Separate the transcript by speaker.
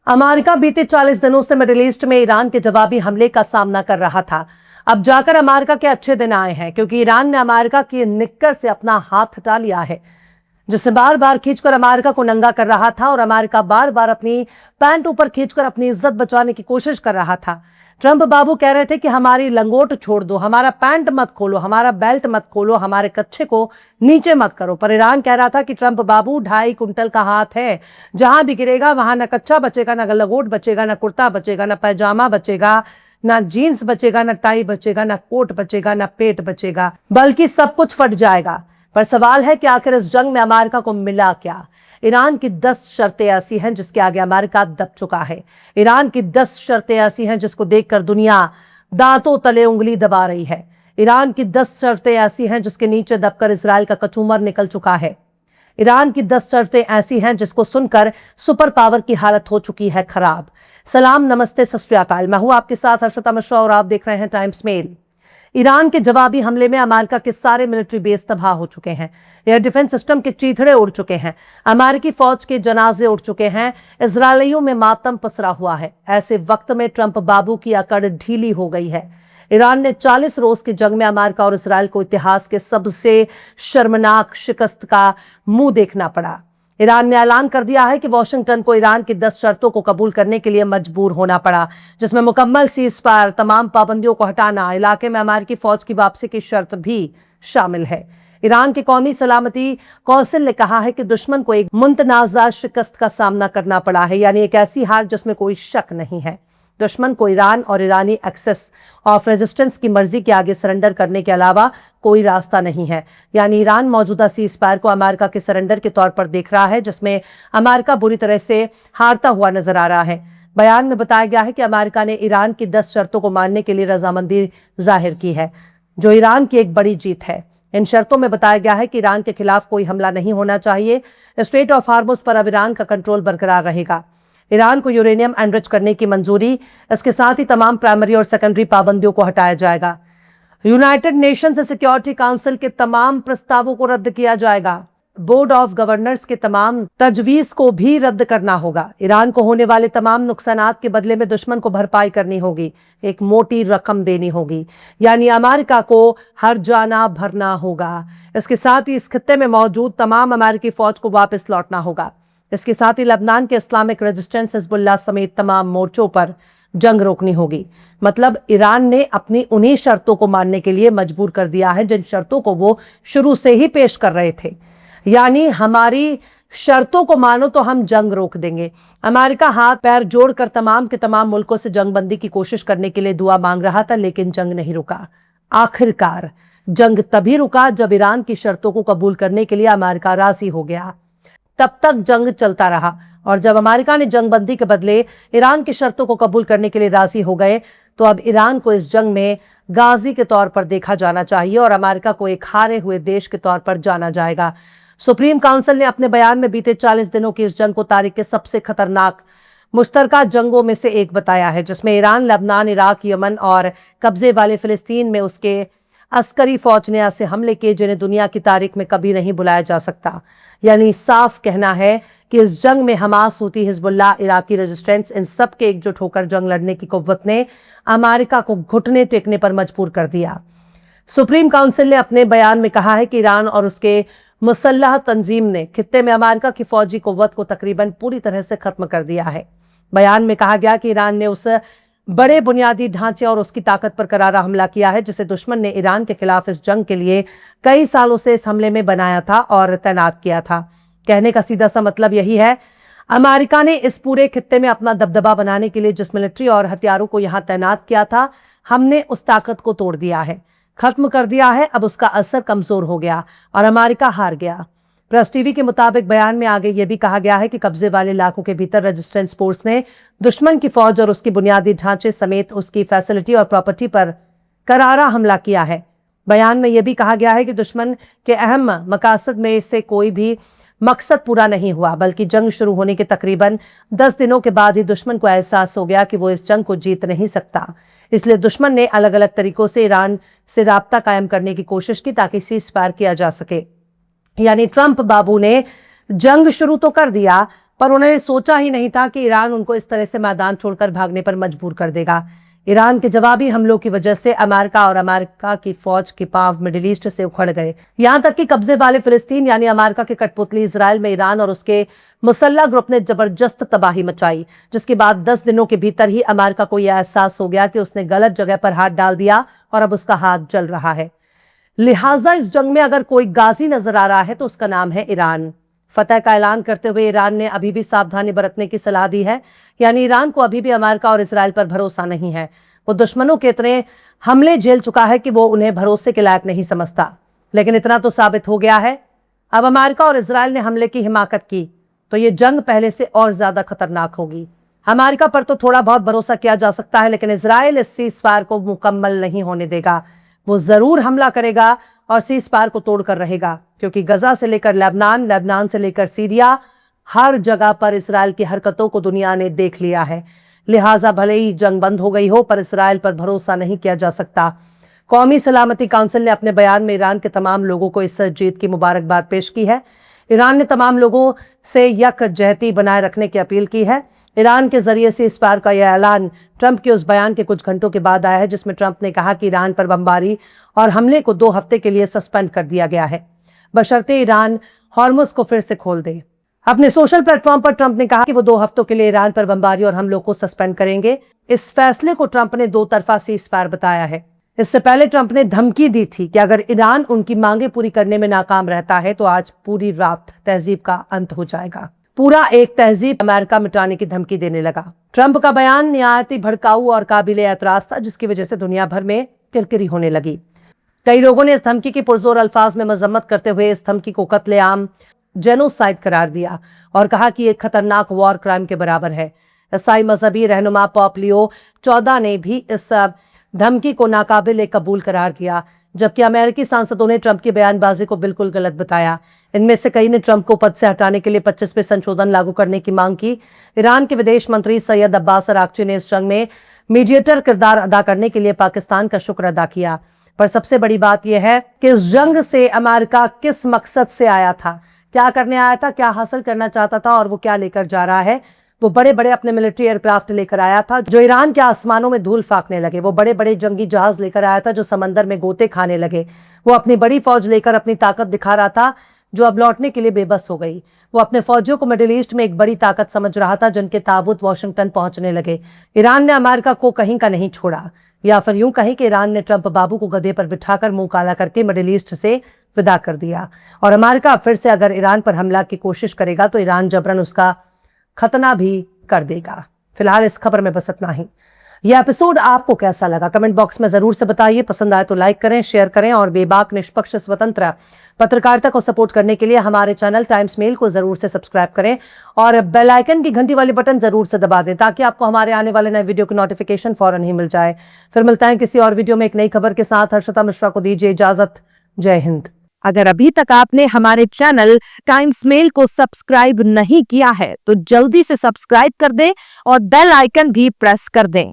Speaker 1: America बीते 40 दिनों से मिडिल ईस्ट में ईरान के जवाबी हमले का सामना कर रहा था। अब जाकर अमेरिका के अच्छे दिन आए हैं, क्योंकि ईरान ने अमेरिका की निक्कर से अपना हाथ हटा लिया है, जिसे बार बार खींचकर अमेरिका को नंगा कर रहा था और अमेरिका बार बार अपनी पैंट ऊपर खींचकर अपनी इज्जत बचाने की कोशिश कर रहा था। ट्रंप बाबू कह रहे थे कि हमारी लंगोट छोड़ दो, हमारा पैंट मत खोलो, हमारा बेल्ट मत खोलो, हमारे कच्छे को नीचे मत करो। पर ईरान कह रहा था कि ट्रंप बाबू 2.5 कुंटल का हाथ है, जहां भी गिरेगा वहां ना कच्चा बचेगा, ना लंगोट बचेगा, ना कुर्ता बचेगा, ना पैजामा बचेगा, ना जीन्स बचेगा, ना टाई बचेगा, ना कोट बचेगा, ना पेट बचेगा, बल्कि सब कुछ फट जाएगा। पर सवाल है कि आखिर इस जंग में अमेरिका को मिला क्या? ईरान की 10 शर्तें ऐसी हैं जिसके आगे अमेरिका दब चुका है। ईरान की 10 शर्तें ऐसी हैं जिसको देखकर दुनिया दांतों तले उंगली दबा रही है। ईरान की 10 शर्तें ऐसी हैं जिसके नीचे दबकर इजराइल का कचूमर निकल चुका है। ईरान की 10 शर्तें ऐसी हैं जिसको सुनकर सुपर पावर की हालत हो चुकी है खराब। सलाम, नमस्ते, सत श्री अकाल। मैं हूं आपके साथ हर्षिता मिश्रा और आप देख रहे हैं टाइम्स मेल। ईरान के जवाबी हमले में अमेरिका के सारे मिलिट्री बेस तबाह हो चुके हैं। एयर डिफेंस सिस्टम के चीथड़े उड़ चुके हैं। अमेरिकी फौज के जनाजे उड़ चुके हैं। इजरायलियों में मातम पसरा हुआ है। ऐसे वक्त में ट्रंप बाबू की अकड़ ढीली हो गई है। ईरान ने 40 रोज की जंग में अमेरिका और इजराइल को इतिहास के सबसे शर्मनाक शिकस्त का मुंह देखना पड़ा। ईरान ने ऐलान कर दिया है कि वॉशिंगटन को ईरान की 10 शर्तों को कबूल करने के लिए मजबूर होना पड़ा, जिसमें मुकम्मल सीज फायर, तमाम पाबंदियों को हटाना, इलाके में अमेरिकी फौज की वापसी की शर्त भी शामिल है। ईरान के कौमी सलामती कौंसिल ने कहा है कि दुश्मन को एक मुतनाज़ा शिकस्त का सामना करना पड़ा है, यानी एक ऐसी हार जिसमें कोई शक नहीं है। दुश्मन को ईरान और ईरानी एक्सेस ऑफ रेजिस्टेंस की मर्जी के आगे सरेंडर करने के अलावा कोई रास्ता नहीं है। यानी ईरान मौजूदा सीज फायर को अमेरिका के सरेंडर के तौर पर देख रहा है, जिसमें अमेरिका बुरी तरह से हारता हुआ नजर आ रहा है। बयान में बताया गया है कि अमेरिका ने ईरान की 10 शर्तों को मानने के लिए रजामंदी जाहिर की है, जो ईरान की एक बड़ी जीत है। इन शर्तों में बताया गया है कि ईरान के खिलाफ कोई हमला नहीं होना चाहिए। स्ट्रेट ऑफ हार्मुज पर अब ईरान का कंट्रोल बरकरार रहेगा। ईरान को यूरेनियम एनरिच करने की मंजूरी, इसके साथ ही तमाम प्राइमरी और सेकेंडरी पाबंदियों को हटाया जाएगा। यूनाइटेड नेशंस सिक्योरिटी काउंसिल के तमाम प्रस्तावों को रद्द किया जाएगा। बोर्ड ऑफ गवर्नर्स के तमाम तजवीज को भी रद्द करना होगा। ईरान को होने वाले तमाम नुकसानात के बदले में दुश्मन को भरपाई करनी होगी, एक मोटी रकम देनी होगी, यानी अमेरिका को हर जाना भरना होगा। इसके साथ ही इस खित्ते में मौजूद तमाम अमेरिकी फौज को वापस लौटना होगा। इसके साथ ही लेबनान के इस्लामिक रेजिस्टेंस हिजबुल्लाह समेत तमाम मोर्चों पर जंग रोकनी होगी। मतलब ईरान ने अपनी उन्हीं शर्तों को मानने के लिए मजबूर कर दिया है जिन शर्तों को वो शुरू से ही पेश कर रहे थे। यानी हमारी शर्तों को मानो तो हम जंग रोक देंगे। अमेरिका हाथ पैर जोड़कर तमाम के तमाम मुल्कों से जंगबंदी की कोशिश करने के लिए दुआ मांग रहा था, लेकिन जंग नहीं रुका। आखिरकार जंग तभी रुका जब ईरान की शर्तों को कबूल करने के लिए अमेरिका राजी हो गया। तब तक जंग चलता रहा, और जब अमेरिका ने जंगबंदी के बदले ईरान की शर्तों को कबूल करने के लिए राजी हो गए, तो अब ईरान को इस जंग में गाजी के तौर पर देखा जाना चाहिए और अमेरिका को एक हारे हुए देश के तौर पर जाना जाएगा। सुप्रीम काउंसिल ने अपने बयान में बीते 40 दिनों की इस जंग को तारीख के सबसे खतरनाक मुश्तरका जंगों में से एक बताया है, जिसमें ईरान, लेबनान, इराक, यमन और कब्जे वाले फिलिस्तीन में उसके अस्करी फौज ने ऐसे हमले किए जिन्हें दुनिया की तारीख में कभी नहीं बुलाया जा सकता। यानी साफ कहना है कि इस जंग में Hamas, Houthi, Hezbollah, Iraqi resistance, इन सब के एकजुट होकर जंग लड़ने की कुव्वत ने अमेरिका को घुटने टेकने पर मजबूर कर दिया। सुप्रीम काउंसिल ने अपने बयान में कहा है कि ईरान और उसके मुसल्लह तंजीम ने खित्ते में अमेरिका की फौजी कुव्वत को तकरीबन पूरी तरह से खत्म कर दिया है। बयान में कहा गया कि ईरान ने उस बड़े बुनियादी ढांचे और उसकी ताकत पर करारा हमला किया है जिसे दुश्मन ने ईरान के खिलाफ इस जंग के लिए कई सालों से इस हमले में बनाया था और तैनात किया था। कहने का सीधा सा मतलब यही है, अमेरिका ने इस पूरे खित्ते में अपना दबदबा बनाने के लिए जिस मिलिट्री और हथियारों को यहां तैनात किया था, हमने उस ताकत को तोड़ दिया है, खत्म कर दिया है। अब उसका असर कमजोर हो गया और अमेरिका हार गया। प्रेस टीवी के मुताबिक बयान में आगे यह भी कहा गया है कि कब्जे वाले इलाकों के भीतर रेजिस्टेंस फोर्स ने दुश्मन की फौज और उसकी बुनियादी ढांचे समेत उसकी फैसिलिटी और प्रॉपर्टी पर करारा हमला किया है। बयान में यह भी कहा गया है कि दुश्मन के अहम मकासद में से कोई भी मकसद पूरा नहीं हुआ, बल्कि जंग शुरू होने के तकरीबन 10 दिनों के बाद ही दुश्मन को एहसास हो गया कि वो इस जंग को जीत नहीं सकता। इसलिए दुश्मन ने अलग अलग तरीकों से ईरान से राब्ता कायम करने की कोशिश की ताकि सीज फायर किया जा सके। यानी ट्रंप बाबू ने जंग शुरू तो कर दिया, पर उन्होंने सोचा ही नहीं था कि ईरान उनको इस तरह से मैदान छोड़कर भागने पर मजबूर कर देगा। ईरान के जवाबी हमलों की वजह से अमेरिका और अमेरिका की फौज के पांव मिडिल ईस्ट से उखड़ गए। यहां तक कि कब्जे वाले फिलिस्तीन यानी अमेरिका के कठपुतली इजराइल में ईरान और उसके मुसल्ला ग्रुप ने जबरदस्त तबाही मचाई, जिसके बाद 10 दिनों के भीतर ही अमेरिका को यह एहसास हो गया कि उसने गलत जगह पर हाथ डाल दिया और अब उसका हाथ जल रहा है। लिहाजा इस जंग में अगर कोई गाजी नजर आ रहा है तो उसका नाम है ईरान। फतह का ऐलान करते हुए ईरान ने अभी भी सावधानी बरतने की सलाह दी है, यानी ईरान को अभी भी अमेरिका और इजराइल पर भरोसा नहीं है। वो दुश्मनों के इतने हमले झेल चुका है कि वो उन्हें भरोसे के लायक नहीं समझता। लेकिन इतना तो साबित हो गया है, अब अमेरिका और इजराइल ने हमले की हिमाकत की तो ये जंग पहले से और ज्यादा खतरनाक होगी। अमेरिका पर तो थोड़ा बहुत भरोसा किया जा सकता है, लेकिन इजराइल इस सीज़फायर को मुकम्मल नहीं होने देगा। वो जरूर हमला करेगा और सीज़फायर को तोड़कर रहेगा, क्योंकि गजा से लेकर लेबनान, लेबनान से लेकर सीरिया, हर जगह पर इजराइल की हरकतों को दुनिया ने देख लिया है। लिहाजा भले ही जंग बंद हो गई हो, पर इजराइल पर भरोसा नहीं किया जा सकता। कौमी सलामती काउंसिल ने अपने बयान में ईरान के तमाम लोगों को इस जीत की मुबारकबाद पेश की है। ईरान ने तमाम लोगों से यकजहती बनाए रखने की अपील की है। ईरान के जरिए से इस बार का यह ऐलान ट्रंप के उस बयान के कुछ घंटों के बाद आया है, जिसमें ट्रंप ने कहा कि ईरान पर बमबारी और हमले को 2 हफ्ते के लिए सस्पेंड कर दिया गया है, बशर्ते ईरान हॉर्मुज को फिर से खोल दे। अपने सोशल प्लेटफॉर्म पर ट्रंप ने कहा कि वो 2 हफ्तों के लिए ईरान पर बमबारी और हमलों को सस्पेंड करेंगे। इस फैसले को ट्रंप ने 2 तरफा सीज़फायर बताया है। इससे पहले ट्रंप ने धमकी दी थी कि अगर ईरान उनकी मांगे पूरी करने में नाकाम रहता है तो आज पूरी रात तहजीब का अंत हो जाएगा। पूरा एक तहजीब अमेरिका मिटाने की धमकी देने लगा। ट्रंप का बयान निहायती भड़काऊ और काबिले एतराज था, जिसकी वजह से दुनिया भर में किरकिरी होने लगी। कई लोगों ने इस धमकी की पुरजोर अल्फाज में मजम्मत करते हुए इस धमकी को कत्लेआम, जेनोसाइड करार दिया और कहा कि एक खतरनाक वॉर क्राइम के बराबर है। ईसाई मजहबी रहनुमा पोप लियो 14 ने भी इस धमकी को नाकाबिल कबूल करार दिया, जबकि अमेरिकी सांसदों ने ट्रंप की बयानबाजी को बिल्कुल गलत बताया। इनमें से कई ने ट्रंप को पद से हटाने के लिए 25वें संशोधन लागू करने की मांग की। ईरान के विदेश मंत्री सैयद अब्बास अराक्ची ने इस जंग में मीडिएटर किरदार अदा करने के लिए पाकिस्तान का शुक्र अदा किया। पर सबसे बड़ी बात यह है कि इस जंग से अमेरिका किस मकसद से आया था, क्या करने आया था, क्या हासिल करना चाहता था और वो क्या लेकर जा रहा है। वो बड़े बड़े अपने मिलिट्री एयरक्राफ्ट लेकर आया था जो ईरान के आसमानों में धूल फाकने लगे। वो बड़े बड़े जंगी जहाज लेकर आया था जो समंदर में गोते खाने लगे। वो अपनी बड़ी फौज लेकर अपनी ताकत दिखा रहा था जो अब लौटने के लिए बेबस हो गई। वो अपने फौजियों को मिडिल ईस्ट में एक बड़ी ताकत समझ रहा था, जिनके ताबूत वॉशिंगटन पहुंचने लगे। ईरान ने अमेरिका को कहीं का नहीं छोड़ा, या फिर यूं कहीं कि ईरान ने ट्रंप बाबू को गधे पर बिठाकर मुंह काला करके मिडिल ईस्ट से विदा कर दिया। और अमेरिका फिर से अगर ईरान पर हमला की कोशिश करेगा तो ईरान जबरन उसका खतना भी कर देगा। फिलहाल इस खबर में बस इतना ही। यह एपिसोड आपको कैसा लगा कमेंट बॉक्स में जरूर से बताइए। पसंद आए तो लाइक करें, शेयर करें और बेबाक, निष्पक्ष, स्वतंत्र पत्रकारिता को सपोर्ट करने के लिए हमारे चैनल टाइम्स मेल को जरूर से सब्सक्राइब करें और बेल आइकन की घंटी वाली बटन जरूर से दबा दें ताकि आपको हमारे आने वाले नए वीडियो की नोटिफिकेशन फौरन ही मिल जाए। फिर मिलते हैं किसी और वीडियो में एक नई खबर के साथ। हर्षिता मिश्रा को दीजिए इजाजत। जय हिंद।
Speaker 2: अगर अभी तक आपने हमारे चैनल टाइम्स मेल को सब्सक्राइब नहीं किया है तो जल्दी से सब्सक्राइब कर दें और बेल आइकन भी प्रेस कर दें।